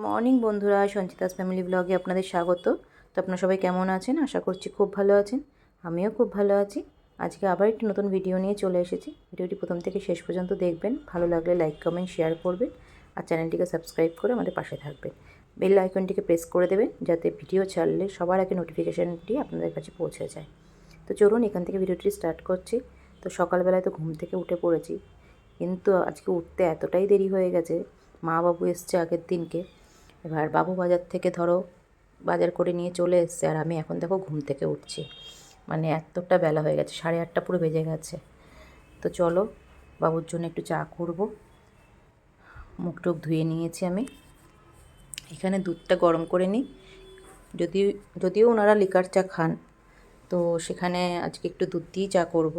Morning বন্ধুরা, Sanchita's family ব্লগে আপনাদের স্বাগত। তো আপনারা সবাই কেমন আছেন? আশা করছি খুব ভালো আছেন। আমিও খুব ভালো আছি। আজকে আবার একটি নতুন ভিডিও নিয়ে চলে এসেছি। ভিডিওটি প্রথম থেকে শেষ পর্যন্ত দেখবেন। ভালো লাগলে লাইক কমেন্ট শেয়ার করবেন আর চ্যানেলটিকে সাবস্ক্রাইব করে আমাদের পাশে থাকবেন। বেল আইকনটিকে প্রেস করে দেবেন যাতে ভিডিও ছাড়লে সবার আগে নোটিফিকেশানটি আপনাদের কাছে পৌঁছে যায়। তো চলুন এখান থেকে ভিডিওটি স্টার্ট করছি। তো সকালবেলায় তো ঘুম থেকে উঠে পড়েছি, কিন্তু আজকে উঠতে এতটাই দেরি হয়ে গেছে। মা বাবু এসছে আগের দিনকে। এবার বাবু বাজার থেকে বাজার করে নিয়ে চলে এসছে, আর আমি এখন দেখো ঘুম থেকে উঠছি। মানে এতটা বেলা হয়ে গেছে, 8:30 পুরো বেজে গেছে। তো চলো বাবুর জন্য একটু চা করব। মুখ টুক ধুয়ে নিয়েছি আমি। এখানে দুধটা গরম করে নিই। যদিও ওনারা লিকার চা খান, তো সেখানে আজকে একটু দুধ দিয়েই চা করব।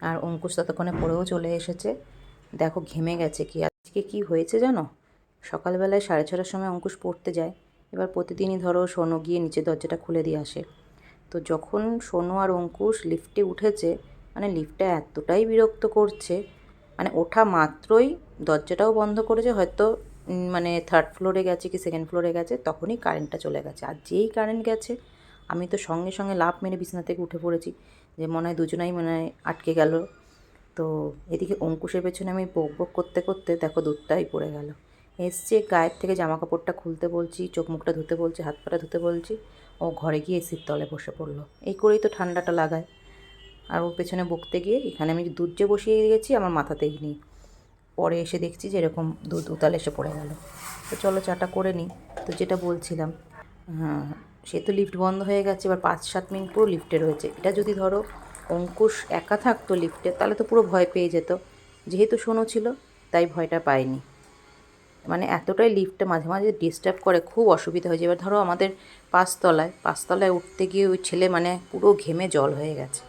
আর অঙ্কুশ ততক্ষণে পড়েও চলে এসেছে। দেখো ঘেমে গেছে। কি আজকে কি হয়েছে জানো? সকালবেলায় 6:30টার সময় অঙ্কুশ পড়তে যায়। এবার প্রতিদিনই ধরো সোনু গিয়ে নিচে দরজাটা খুলে দিয়ে আসে। তো যখন সোনু আর অঙ্কুশ লিফটে উঠেছে, মানে লিফটটা এতটাই বিরক্ত করছে, মানে ওঠা মাত্রই দরজাটাও বন্ধ করেছে। হয়তো মানে 3rd ফ্লোরে গেছে কি 2nd ফ্লোরে গেছে, তখনই কারেন্টটা চলে গেছে। আর যেই কারেন্ট গেছে, আমি তো সঙ্গে সঙ্গে লাফ মেরে বিছানা থেকে উঠে পড়েছি, যে মনে হয় দুজনাই মনে হয় আটকে গেল। তো এদিকে অঙ্কুশের পেছনে আমি বক বক করতে করতে দেখো দুধটাই পড়ে গেল। এসছে, গায়ের থেকে জামা কাপড়টা খুলতে বলছি, চোখ মুখটা ধুতে বলছি, হাত পাটা ধুতে বলছি, ও ঘরে গিয়ে এসির তলে বসে পড়লো। এই করেই তো ঠান্ডাটা লাগায়। আর ওর পেছনে বকতে গিয়ে এখানে আমি দুধ যে বসিয়ে দিয়েছি আমার মাথাতেই নিই। পরে এসে দেখছি যে এরকম দুধ উতালে এসে পড়ে গেল। তো চলো চাটা করে নিই। তো যেটা বলছিলাম, হ্যাঁ, সে তো লিফট বন্ধ হয়ে গেছে। এবার 5-7 মিনিট পুরো লিফটে রয়েছে। এটা যদি ধরো অঙ্কুশ একা থাকতো লিফটে, তাহলে তো পুরো ভয় পেয়ে যেত। যেহেতু শোনো ছিল, তাই ভয়টা পায়নি। মানে এতটাই লিফটটা মাঝে মাঝে ডিস্টার্ব করে, খুব অসুবিধা হয়েছে। এবার ধরো আমাদের পাঁচতলায় উঠতে গিয়ে ওই ছেলে মানে পুরো ঘেমে জল হয়ে গেছে।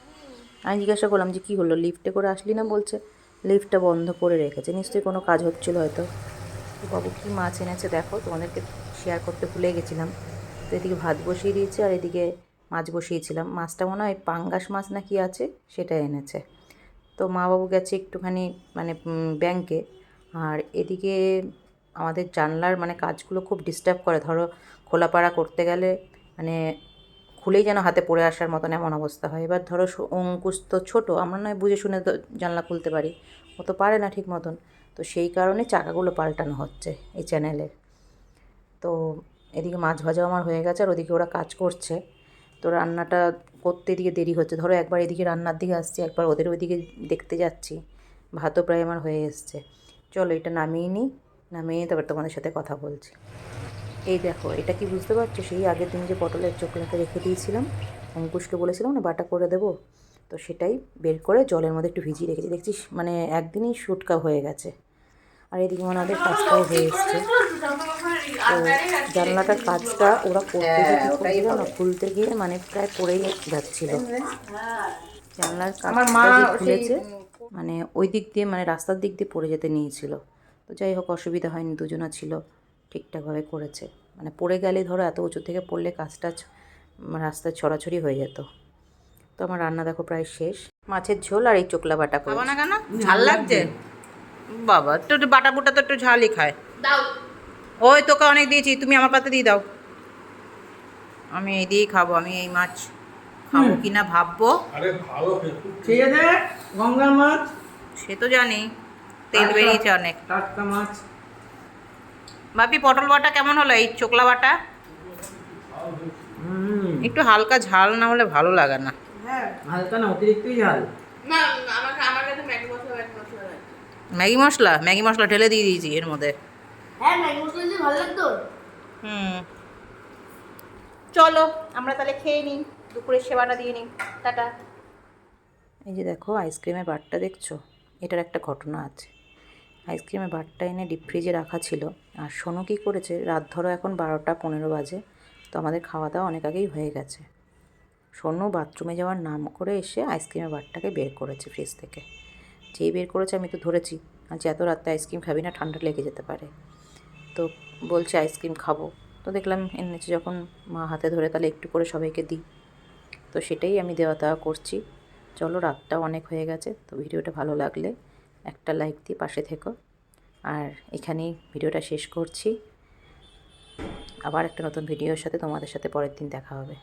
আমি জিজ্ঞাসা করলাম যে কী হলো, লিফটে করে আসলি না? বলছে লিফটটা বন্ধ করে রেখেছে, নিশ্চয়ই কোনো কাজ হচ্ছিলো হয়তো। তো বাবু কী মাছ এনেছে দেখো, তোমাদেরকে শেয়ার করতে ভুলে গেছিলাম। তো এদিকে ভাত বসিয়ে দিয়েছি আর এদিকে মাছ বসিয়েছিলাম। মাছটা মনে হয় পাঙ্গাস মাছ না কি আছে, সেটা এনেছে। তো মা বাবু গেছে একটুখানি মানে ব্যাংকে। আর এদিকে আমাদের জানলার মানে কাজগুলো খুব ডিস্টার্ব করে। ধরো খোলাপাড়া করতে গেলে মানে খুলেই যেন হাতে পড়ে আসার মতন এমন অবস্থা হয়। এবার ধরো অঙ্কুশ তো ছোটো, আমরা নয় বুঝে শুনে জানলা খুলতে পারি, ও তো পারে না ঠিক মতন। তো সেই কারণে চাকাগুলো পাল্টানো হচ্ছে এই চ্যানেলের। তো এদিকে মাছ ভাজা আমার হয়ে গেছে আর ওদিকে ওরা কাজ করছে। তো রান্নাটা করতে এদিকে দেরি হচ্ছে। ধরো একবার এদিকে রান্নার দিকে আসছি, একবার ওদের ওইদিকে দেখতে যাচ্ছি। ভাতও প্রায় আমার হয়ে এসছে। চলো এটা নামিয়ে নিই, নামিয়ে নিয়ে তারপর তোমাদের সাথে কথা বলছি। এই দেখো, এটা কি বুঝতে পারছো? সেই আগের দিন যে পটলের চোখলাটা রেখে দিয়েছিলাম, অঙ্কুশকে বলেছিলাম না বাটা করে দেবো, তো সেটাই বের করে জলের মধ্যে একটু ভিজিয়ে রেখেছি। দেখছিস মানে একদিনই শুটকা হয়ে গেছে। আর এদিকে মানে আমাদের কাজটাও হয়ে এসছে। তো জানলাটার কাজটা ওরা করতে গিয়ে কী করছে জানো, খুলতে গিয়ে মানে প্রায় পড়েই যাচ্ছিল। জানলার কাজটা যে খুলেছে মানে ওই দিক দিয়ে মানে রাস্তার দিক দিয়ে পড়ে যেতে নিয়েছিল। তো যাই হোক অসুবিধা হয়নি, দুজনা ছিল, ঠিকঠাকভাবে করেছে। মানে পড়ে গেলে ধরো এত উঁচু থেকে পড়লে কাজটা রাস্তায় ছড়াছড়ি হয়ে যেত। তো আমার রান্না দেখো প্রায় শেষ। মাছের ঝোল আর এই চোকলা বাটা করে। না কেন ঝাল লাগছে? বাবা তো একটু বাটা বুটা তো একটু ঝালই খায়। ওই তোকে অনেক দিয়েছি, তুমি আমার পাতে দিয়ে দাও। আমি এই দিয়েই খাবো। আমি এই মাছ খাবো কিনা ভাববো। ঠিক আছে, গঙ্গার মাছ, সে তো জানি, তেল বেরিয়েছে অনেক। টাটকা মাছ। বাপি পটল বাটা কেমন হলো? এই চোকলা বাটা একটু হালকা ঝাল না হলে ভালো লাগে না। হালকা না, অতিরিক্তই ঝাল। ম্যাগি মশলা ঢেলে দিয়ে দিয়েছি এর মধ্যে। হ্যাঁ, ম্যাগি মশলা দিয়ে ভালো লাগতো। হুম, চলো আমরা তাহলে খেয়ে নিই, দুপুরের সেবাটা দিয়ে নিই। টাটা। এই যে দেখো আইসক্রিমের বারটা দেখছো, এটার একটা ঘটনা আছে। আইসক্রিমের বারটা এনে ডিপ ফ্রিজে রাখা ছিল। আর শোনো কী করেছে, রাত ধরো এখন 12টা 15 বাজে। তো আমাদের খাওয়া দাওয়া অনেক আগেই হয়ে গেছে। শোনো বাথরুমে যাওয়ার নাম করে এসে আইসক্রিমের বারটাকে বের করেছে ফ্রিজ থেকে। যেই বের করেছে আমি তো ধরেছি, আজ এত রাতে আইসক্রিম খাবি না, ঠান্ডা লেগে যেতে পারে। তো বলছে আইসক্রিম খাবো। তো দেখলাম এনেছে যখন মা হাতে ধরে, তাহলে একটু করে সবাইকে দিই। তো সেটাই আমি দেওয়া দেওয়া করছি। চলো রাতটাও অনেক হয়ে গেছে। তো ভিডিওটা ভালো লাগলে একটা লাইক দিয়ে পাশে থেকো। আর এখানেই ভিডিওটা শেষ করছি। আবার একটা নতুন ভিডিওর সাথে তোমাদের সাথে পরের দিন দেখা হবে।